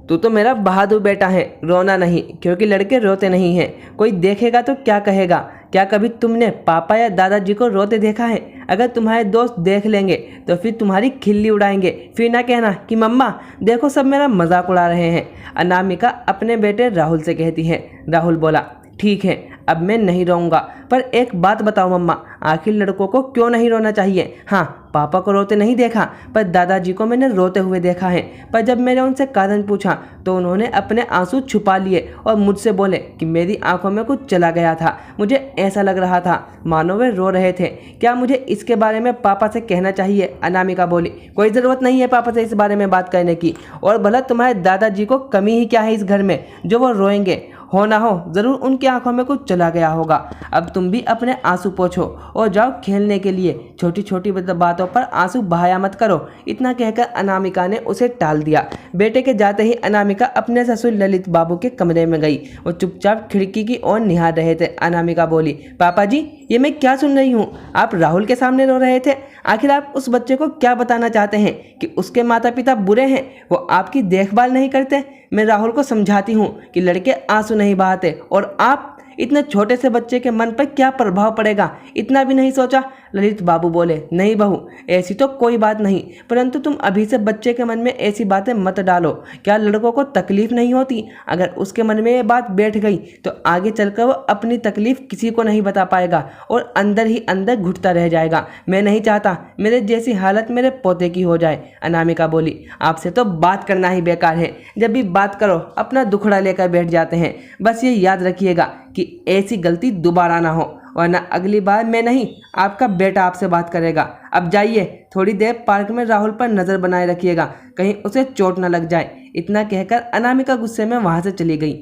तू तो मेरा बहादुर बेटा है, रोना नहीं, क्योंकि लड़के रोते नहीं हैं। कोई देखेगा तो क्या कहेगा? क्या कभी तुमने पापा या दादाजी को रोते देखा है? अगर तुम्हारे दोस्त देख लेंगे तो फिर तुम्हारी खिल्ली उड़ाएंगे। फिर ना कहना कि मम्मा देखो सब मेरा मजाक उड़ा रहे हैं। अनामिका अपने बेटे राहुल से कहती है। राहुल बोला, ठीक है, अब मैं नहीं रोऊंगा, पर एक बात बताओ मम्मा, आखिर लड़कों को क्यों नहीं रोना चाहिए? हाँ, पापा को रोते नहीं देखा, पर दादाजी को मैंने रोते हुए देखा है। पर जब मैंने उनसे कारण पूछा तो उन्होंने अपने आंसू छुपा लिए और मुझसे बोले कि मेरी आंखों में कुछ चला गया था। मुझे ऐसा लग रहा था मानो वे रो रहे थे। क्या मुझे इसके बारे में पापा से कहना चाहिए? अनामिका बोली, कोई ज़रूरत नहीं है पापा से इस बारे में बात करने की। और भला तुम्हारे दादाजी को कमी ही क्या है इस घर में जो वो रोएंगे? हो ना हो ज़रूर उनकी आंखों में कुछ चला गया होगा। अब तुम भी अपने आंसू पोंछो और जाओ खेलने के लिए। छोटी छोटी बातों पर आंसू बहाया मत करो। इतना कहकर अनामिका ने उसे टाल दिया। बेटे के जाते ही अनामिका अपने ससुर ललित बाबू के कमरे में गई। वो चुपचाप खिड़की की ओर निहार रहे थे। अनामिका बोली, पापा जी ये मैं क्या सुन रही हूँ? आप राहुल के सामने रो रहे थे। आखिर आप उस बच्चे को क्या बताना चाहते हैं कि उसके माता पिता बुरे हैं, वो आपकी देखभाल नहीं करते? मैं राहुल को समझाती हूँ कि लड़के आंसू नहीं बहाते, और आप इतने छोटे से बच्चे के मन पर क्या प्रभाव पड़ेगा, इतना भी नहीं सोचा? ललित बाबू बोले, नहीं बहू, ऐसी तो कोई बात नहीं, परंतु तुम अभी से बच्चे के मन में ऐसी बातें मत डालो। क्या लड़कों को तकलीफ नहीं होती? अगर उसके मन में ये बात बैठ गई तो आगे चलकर वो अपनी तकलीफ किसी को नहीं बता पाएगा और अंदर ही अंदर घुटता रह जाएगा। मैं नहीं चाहता मेरे जैसी हालत मेरे पोते की हो जाए। अनामिका बोली, आपसे तो बात करना ही बेकार है। जब भी बात करो अपना दुखड़ा लेकर बैठ जाते हैं। बस ये याद रखिएगा कि ऐसी गलती दोबारा ना हो, वरना अगली बार मैं नहीं आपका बेटा आपसे बात करेगा। अब जाइए, थोड़ी देर पार्क में राहुल पर नज़र बनाए रखिएगा, कहीं उसे चोट न लग जाए। इतना कहकर अनामिका गुस्से में वहां से चली गई।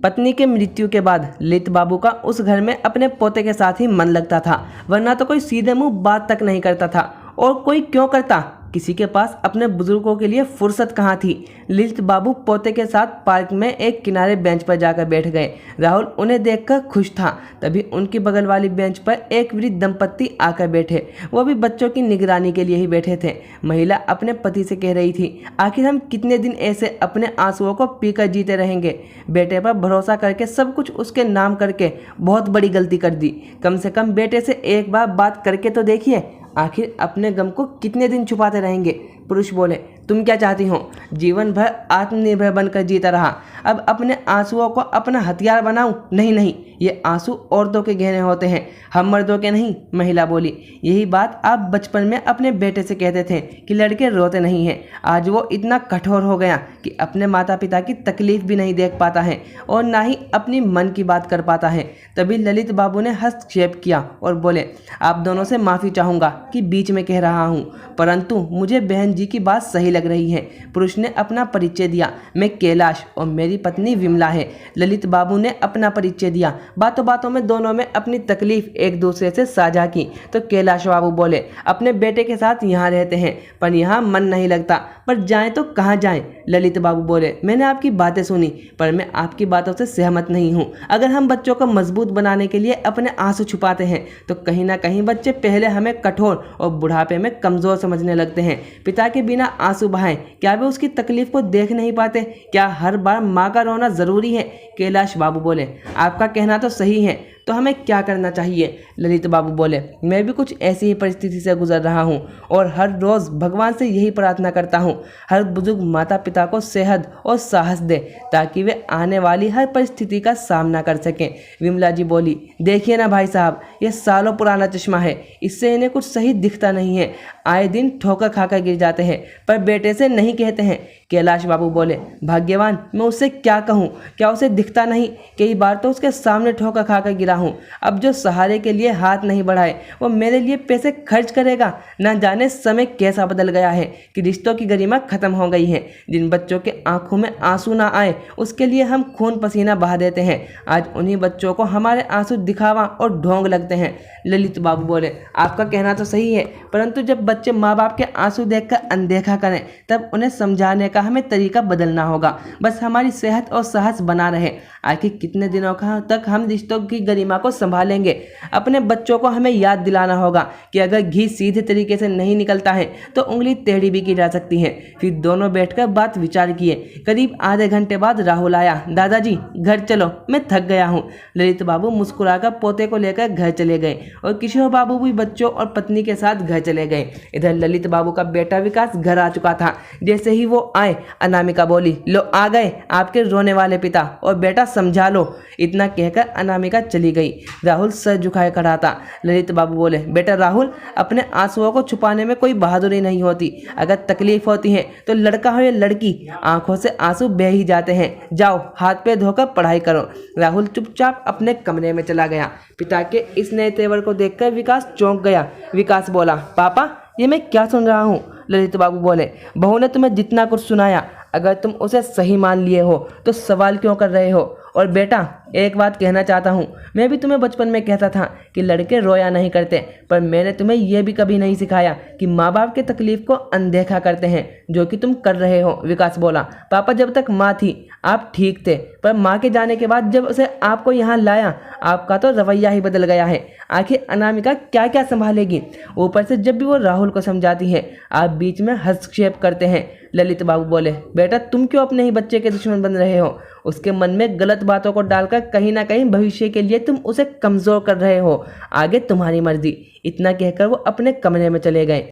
पत्नी के मृत्यु के बाद ललित बाबू का उस घर में अपने पोते के साथ ही मन लगता था, वरना तो कोई सीधे मुंह बात तक नहीं करता था। और कोई क्यों करता? किसी के पास अपने बुजुर्गों के लिए फुर्सत कहाँ थी। ललित बाबू पोते के साथ पार्क में एक किनारे बेंच पर जाकर बैठ गए। राहुल उन्हें देखकर खुश था। तभी उनकी बगल वाली बेंच पर एक वृद्ध दंपत्ति आकर बैठे। वो भी बच्चों की निगरानी के लिए ही बैठे थे। महिला अपने पति से कह रही थी, आखिर हम कितने दिन ऐसे अपने आंसुओं को पीकर जीते रहेंगे? बेटे पर भरोसा करके सब कुछ उसके नाम करके बहुत बड़ी गलती कर दी। कम से कम बेटे से एक बार बात करके तो देखिए, आखिर अपने गम को कितने दिन छुपाते रहेंगे? पुरुष बोले, तुम क्या चाहती हो? जीवन भर आत्मनिर्भर बनकर जीता रहा, अब अपने आंसुओं को अपना हथियार बनाऊं? नहीं नहीं, ये आंसू औरतों के गहने होते हैं, हम मर्दों के नहीं। महिला बोली, यही बात आप बचपन में अपने बेटे से कहते थे कि लड़के रोते नहीं हैं। आज वो इतना कठोर हो गया कि अपने माता पिता की तकलीफ भी नहीं देख पाता है और ना ही अपनी मन की बात कर पाता है। तभी ललित बाबू ने हस्तक्षेप किया और बोले, आप दोनों से माफ़ी चाहूँगा कि बीच में कह रहा हूँ, परंतु मुझे बहन जी की बात सही लग रही है। पुरुष ने अपना परिचय दिया, मैं कैलाश और मेरी पत्नी विमला है। ललित बाबू ने अपना परिचय दिया। बातों बातों में दोनों में अपनी तकलीफ एक दूसरे से साझा की। तो कैलाश बाबू बोले, अपने बेटे के साथ यहाँ रहते हैं पर यहाँ मन नहीं लगता, पर जाएं तो कहाँ जाएं? ललित बाबू बोले, मैंने आपकी बातें सुनी पर मैं आपकी बातों से सहमत नहीं हूँ। अगर हम बच्चों को मजबूत बनाने के लिए अपने आंसू छुपाते हैं तो कहीं ना कहीं बच्चे पहले हमें कठोर और बुढ़ापे में कमज़ोर समझने लगते हैं। पिता के बिना आंसू बहाएं, क्या वे उसकी तकलीफ को देख नहीं पाते? क्या हर बार माँ का रोना ज़रूरी है? कैलाश बाबू बोले, आपका कहना तो सही है, तो हमें क्या करना चाहिए? ललित बाबू बोले, मैं भी कुछ ऐसी ही परिस्थिति से गुजर रहा हूँ और हर रोज़ भगवान से यही प्रार्थना करता हूँ, हर बुजुर्ग माता पिता को सेहत और साहस दे ताकि वे आने वाली हर परिस्थिति का सामना कर सकें। विमला जी बोली, देखिए ना भाई साहब, यह सालों पुराना चश्मा है, इससे इन्हें कुछ सही दिखता नहीं है। आए दिन ठोकर खाकर गिर जाते हैं पर बेटे से नहीं कहते हैं। कैलाश बाबू बोले, भाग्यवान, मैं उससे क्या कहूँ? क्या उसे दिखता नहीं? कई बार तो उसके सामने ठोकर खाकर गिरा हूँ। अब जो सहारे के लिए हाथ नहीं बढ़ाए वो मेरे लिए पैसे खर्च करेगा? ना जाने समय कैसा बदल गया है कि रिश्तों की गरिमा खत्म हो गई है। जिन बच्चों के आंखों में आंसू ना आए उसके लिए हम खून पसीना बहा देते हैं। आज उन्हीं बच्चों को हमारे आंसू दिखावा और ढोंग लगते हैं। ललित बाबू बोले, आपका कहना तो सही है, परंतु जब बच्चे माँ बाप के आंसू देखकर अनदेखा करें तब उन्हें समझाने का हमें तरीका बदलना होगा। बस हमारी सेहत और साहस बना रहे। आखिर कितने दिनों तक हम रिश्तों की गरिमा माँ को संभालेंगे। अपने बच्चों को हमें याद दिलाना होगा कि अगर घी सीधे तरीके से नहीं निकलता है तो उंगली टेढ़ी भी की जा सकती है। फिर दोनों बैठकर बात विचार किए। करीब आधे घंटे बाद राहुल आया। दादाजी घर चलो, मैं थक गया हूँ। ललित बाबू मुस्कुराकर पोते को लेकर घर चले गए और किशोर बाबू भी बच्चों और पत्नी के साथ घर चले गए। इधर ललित बाबू का बेटा विकास घर आ चुका था। जैसे ही वो आए, अनामिका बोली, लो आ गए आपके रोने वाले पिता, और बेटा समझा लो। इतना कहकर अनामिका चली गई। राहुल सर झुकाए खड़ा था। ललित बाबू बोले, बेटा राहुल, अपने आंसुओं को छुपाने में कोई बहादुरी नहीं होती। अगर तकलीफ होती है तो लड़का हो या लड़की, आंखों से आंसू बह ही जाते हैं। जाओ हाथ पैर धोकर पढ़ाई करो। राहुल चुपचाप अपने कमरे में चला गया। पिता के इस नए तेवर को देखकर विकास चौंक गया। विकास बोला, पापा ये मैं क्या सुन रहा हूँ? ललित बाबू बोले, बहू ने तुम्हें जितना कुछ सुनाया, अगर तुम उसे सही मान लिए हो तो सवाल क्यों कर रहे हो? और बेटा एक बात कहना चाहता हूँ, मैं भी तुम्हें बचपन में कहता था कि लड़के रोया नहीं करते, पर मैंने तुम्हें यह भी कभी नहीं सिखाया कि माँ बाप के तकलीफ को अनदेखा करते हैं, जो कि तुम कर रहे हो। विकास बोला, पापा जब तक माँ थी आप ठीक थे, पर माँ के जाने के बाद जब उसे आपको यहाँ लाया, आपका तो रवैया ही बदल गया है। आखिर अनामिका क्या क्या संभालेगी? ऊपर से जब भी वो राहुल को समझाती है, आप बीच में हस्तक्षेप करते हैं। ललित बाबू बोले, बेटा तुम क्यों अपने ही बच्चे के दुश्मन बन रहे हो? उसके मन में गलत बातों को डालकर कहीं ना कहीं भविष्य के लिए तुम उसे कमज़ोर कर रहे हो। आगे तुम्हारी मर्जी। इतना कहकर वो अपने कमरे में चले गए।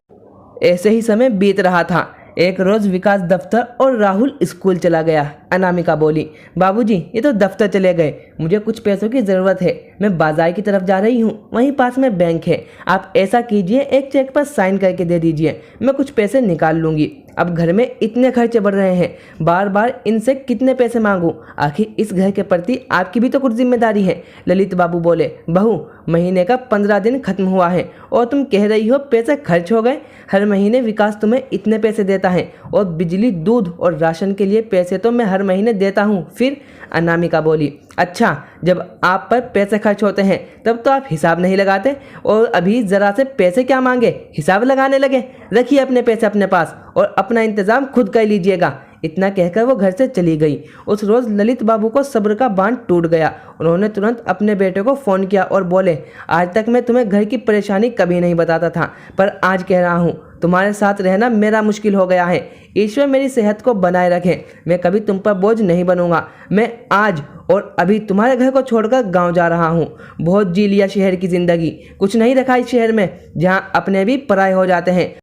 ऐसे ही समय बीत रहा था। एक रोज़ विकास दफ्तर और राहुल स्कूल चला गया। अनामिका बोली, बाबूजी ये तो दफ्तर चले गए, मुझे कुछ पैसों की ज़रूरत है, मैं बाजार की तरफ जा रही हूँ, वहीं पास में बैंक है। आप ऐसा कीजिए, एक चेक पर साइन करके दे दीजिए, मैं कुछ पैसे निकाल लूँगी। अब घर में इतने खर्चे बढ़ रहे हैं, बार बार इनसे कितने पैसे मांगूं? आखिर इस घर के प्रति आपकी भी तो कुछ जिम्मेदारी है। ललित बाबू बोले, बहू महीने का 15 दिन खत्म हुआ है और तुम कह रही हो पैसे खर्च हो गए। हर महीने विकास तुम्हें इतने पैसे देता है और बिजली, दूध और राशन के लिए पैसे तो मैं हर महीने देता हूँ। फिर अनामिका बोली, अच्छा जब आप पर पैसे खर्च होते हैं तब तो आप हिसाब नहीं लगाते, और अभी ज़रा से पैसे क्या मांगे, हिसाब लगाने लगे। रखिए अपने पैसे अपने पास और अपना इंतज़ाम खुद कर लीजिएगा। इतना कहकर वो घर से चली गई। उस रोज़ ललित बाबू को सब्र का बांध टूट गया। उन्होंने तुरंत अपने बेटे को फ़ोन किया और बोले, आज तक मैं तुम्हें घर की परेशानी कभी नहीं बताता था, पर आज कह रहा हूँ, तुम्हारे साथ रहना मेरा मुश्किल हो गया है। ईश्वर मेरी सेहत को बनाए रखे, मैं कभी तुम पर बोझ नहीं बनूंगा। मैं आज और अभी तुम्हारे घर को छोड़कर गांव जा रहा हूँ। बहुत जी लिया शहर की ज़िंदगी, कुछ नहीं रखा इस शहर में जहाँ अपने भी पराए हो जाते हैं,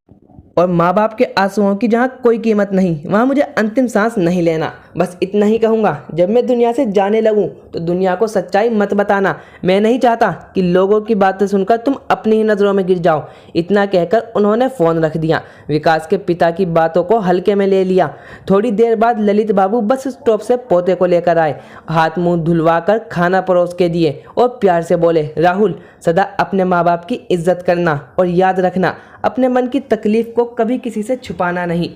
और माँ बाप के आंसुओं की जहाँ कोई कीमत नहीं, वहाँ मुझे अंतिम सांस नहीं लेना। बस इतना ही कहूँगा, जब मैं दुनिया से जाने लगूँ तो दुनिया को सच्चाई मत बताना। मैं नहीं चाहता कि लोगों की बातें सुनकर तुम अपनी ही नज़रों में गिर जाओ। इतना कहकर उन्होंने फ़ोन रख दिया। विकास के पिता की बातों को हल्के में ले लिया। थोड़ी देर बाद ललित बाबू बस स्टॉप से पोते को लेकर आए। हाथ मुँह धुलवा कर खाना परोस के दिए और प्यार से बोले, राहुल सदा अपने माँ बाप की इज्जत करना और याद रखना, अपने मन की तकलीफ को कभी किसी से छुपाना नहीं।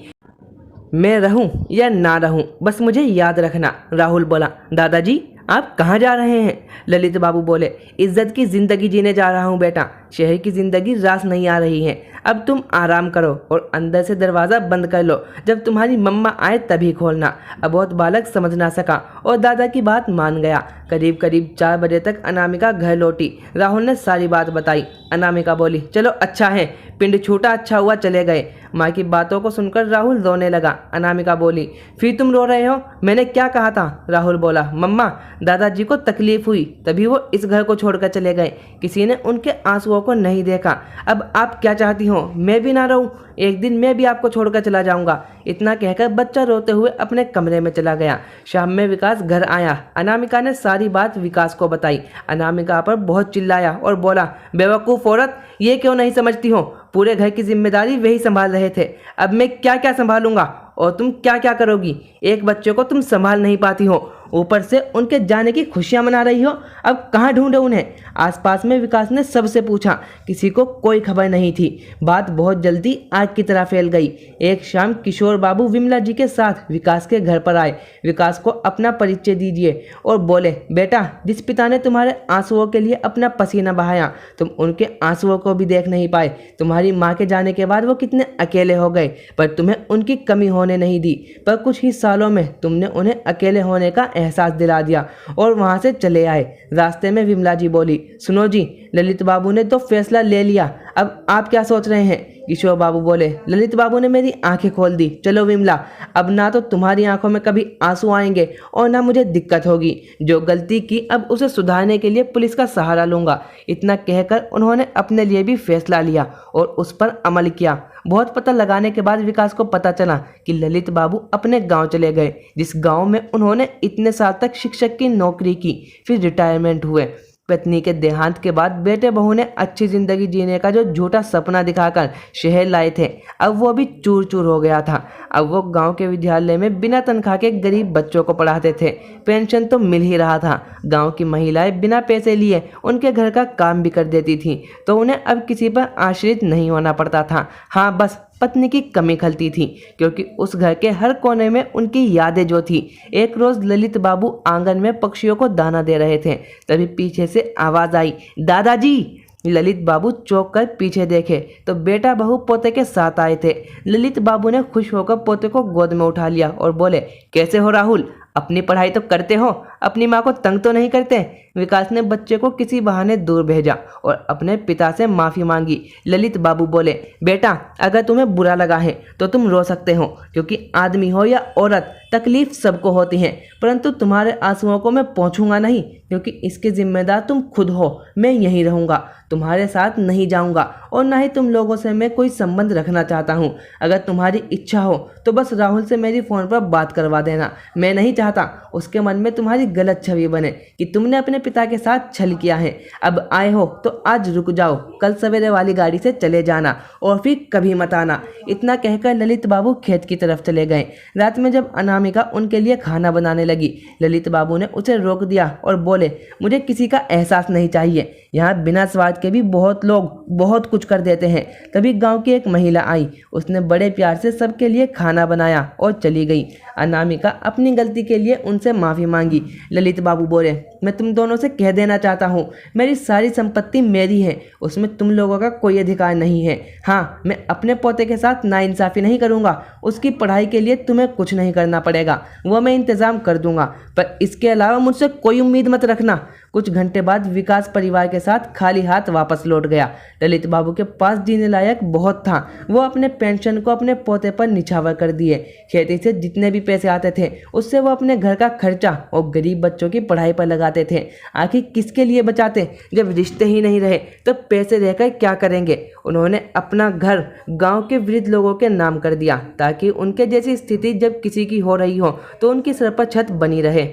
मैं रहूं या ना रहूं, बस मुझे याद रखना। राहुल बोला, दादाजी आप कहाँ जा रहे हैं? ललित बाबू बोले, इज्जत की ज़िंदगी जीने जा रहा हूँ बेटा, शहर की ज़िंदगी रास नहीं आ रही है। अब तुम आराम करो और अंदर से दरवाज़ा बंद कर लो, जब तुम्हारी मम्मा आए तभी खोलना। अबोध बालक समझ ना सका और दादा की बात मान गया। करीब करीब 4 बजे तक अनामिका घर लौटी। राहुल ने सारी बात बताई। अनामिका बोली, चलो अच्छा है, पिंड छूटा अच्छा हुआ चले गए। माँ की बातों को सुनकर राहुल रोने लगा। अनामिका बोली, फिर तुम रो रहे हो? मैंने क्या कहा था? राहुल बोला, मम्मा दादाजी को तकलीफ हुई तभी वो इस घर को छोड़कर चले गए, किसी ने उनके आंसुओं को नहीं देखा। अब आप क्या चाहती हो, मैं भी ना रहूं? एक दिन मैं भी आपको छोड़कर चला जाऊंगा। इतना कहकर बच्चा रोते हुए अपने कमरे में चला गया। शाम में विकास घर आया। अनामिका ने सारी बात विकास को बताई। अनामिका पर बहुत चिल्लाया और बोला, बेवकूफ़ औरत, ये क्यों नहीं समझती हो? पूरे घर की जिम्मेदारी वही संभाल रहे थे, अब मैं क्या क्या संभालूंगा और तुम क्या क्या करोगी? एक बच्चे को तुम संभाल नहीं पाती हो, ऊपर से उनके जाने की खुशियां मना रही हो। अब कहाँ ढूंढे उन्हें? आसपास में विकास ने सबसे पूछा, किसी को कोई खबर नहीं थी। बात बहुत जल्दी आग की तरह फैल गई। एक शाम किशोर बाबू विमला जी के साथ विकास के घर पर आए। विकास को अपना परिचय दीजिए और बोले, बेटा जिस पिता ने तुम्हारे आंसुओं के लिए अपना पसीना बहाया, तुम उनके आंसुओं को भी देख नहीं पाए। तुम्हारी माँ के जाने के बाद वो कितने अकेले हो गए, पर तुम्हें उनकी कमी होने नहीं दी। पर कुछ ही सालों में तुमने उन्हें अकेले होने का एहसास दिला दिया और वहाँ से चले आए। रास्ते में विमला जी बोली, सुनो जी, ललित बाबू ने तो फैसला ले लिया, अब आप क्या सोच रहे हैं? किशोर बाबू बोले, ललित बाबू ने मेरी आंखें खोल दी। चलो विमला, अब ना तो तुम्हारी आंखों में कभी आंसू आएंगे और ना मुझे दिक्कत होगी। जो गलती की अब उसे सुधारने के लिए पुलिस का सहारा लूंगा। इतना कहकर उन्होंने अपने लिए भी फैसला लिया और उस पर अमल किया। बहुत पता लगाने के बाद विकास को पता चला कि ललित बाबू अपने गांव चले गए, जिस गांव में उन्होंने इतने साल तक शिक्षक की नौकरी की, फिर रिटायरमेंट हुए। पत्नी के देहांत के बाद बेटे बहू ने अच्छी जिंदगी जीने का जो झूठा सपना दिखाकर शहर लाए थे, अब वो भी चूर चूर हो गया था। अब वो गांव के विद्यालय में बिना तनख्वाह के गरीब बच्चों को पढ़ाते थे। पेंशन तो मिल ही रहा था। गांव की महिलाएं बिना पैसे लिए उनके घर का काम भी कर देती थी, तो उन्हें अब किसी पर आश्रित नहीं होना पड़ता था। हाँ, बस पत्नी की कमी खलती थी, क्योंकि उस घर के हर कोने में उनकी यादें जो थी। एक रोज ललित बाबू आंगन में पक्षियों को दाना दे रहे थे, तभी पीछे से आवाज आई, दादाजी। ललित बाबू चौंक कर पीछे देखे तो बेटा बहू पोते के साथ आए थे। ललित बाबू ने खुश होकर पोते को गोद में उठा लिया और बोले, कैसे हो राहुल? अपनी पढ़ाई तो करते हो, अपनी माँ को तंग तो नहीं करते? विकास ने बच्चे को किसी बहाने दूर भेजा और अपने पिता से माफ़ी मांगी। ललित बाबू बोले, बेटा, अगर तुम्हें बुरा लगा है तो तुम रो सकते हो, क्योंकि आदमी हो या औरत, तकलीफ सबको होती है, परंतु तुम्हारे आंसुओं को मैं पहुँचूंगा नहीं, क्योंकि इसके जिम्मेदार तुम खुद हो। मैं यहीं रहूँगा, तुम्हारे साथ नहीं जाऊँगा और ना ही तुम लोगों से मैं कोई संबंध रखना चाहता हूँ। अगर तुम्हारी इच्छा हो तो बस राहुल से मेरी फ़ोन पर बात करवा देना। मैं नहीं चाहता उसके मन में तुम्हारी गलत छवि बने कि तुमने अपने पिता के साथ छल किया है। अब आए हो तो आज रुक जाओ, कल सवेरे वाली गाड़ी से चले जाना और फिर कभी मत आना। इतना कहकर ललित बाबू खेत की तरफ चले गए। रात में जब अनामिका उनके लिए खाना बनाने लगी, ललित बाबू ने उसे रोक दिया और बोले, मुझे किसी का एहसास नहीं चाहिए। यहाँ बिना स्वाद के भी बहुत लोग बहुत कुछ कर देते हैं। तभी गांव की एक महिला आई, उसने बड़े प्यार से सबके लिए खाना बनाया और चली गई। अनामिका अपनी गलती के लिए उनसे माफ़ी मांगी। ललित बाबू बोले, मैं तुम दोनों से कह देना चाहता हूँ, मेरी सारी संपत्ति मेरी है, उसमें तुम लोगों का कोई अधिकार नहीं है। हाँ, मैं अपने पोते के साथ नाइंसाफ़ी नहीं करूँगा। उसकी पढ़ाई के लिए तुम्हें कुछ नहीं करना पड़ेगा, वो मैं इंतज़ाम कर दूंगा, पर इसके अलावा मुझसे कोई उम्मीद मत रखना। कुछ घंटे बाद विकास परिवार के साथ खाली हाथ वापस लौट गया। ललित बाबू के पास जीने लायक बहुत था। वो अपने पेंशन को अपने पोते पर निछावर कर दिए। खेती से जितने भी पैसे आते थे उससे वो अपने घर का खर्चा और गरीब बच्चों की पढ़ाई पर लगाते थे। आखिर किसके लिए बचाते? जब रिश्ते ही नहीं रहे तो पैसे रहकर क्या करेंगे? उन्होंने अपना घर गांव के वृद्ध लोगों के नाम कर दिया, ताकि उनके जैसी स्थिति जब किसी की हो रही हो तो उनकी सर पर छत बनी रहे।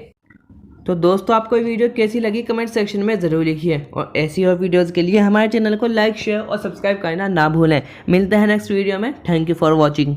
तो दोस्तों, आपको ये वीडियो कैसी लगी कमेंट सेक्शन में ज़रूर लिखिए और ऐसी और वीडियोस के लिए हमारे चैनल को लाइक, शेयर और सब्सक्राइब करना ना भूलें। मिलते हैं नेक्स्ट वीडियो में। Thank you for watching.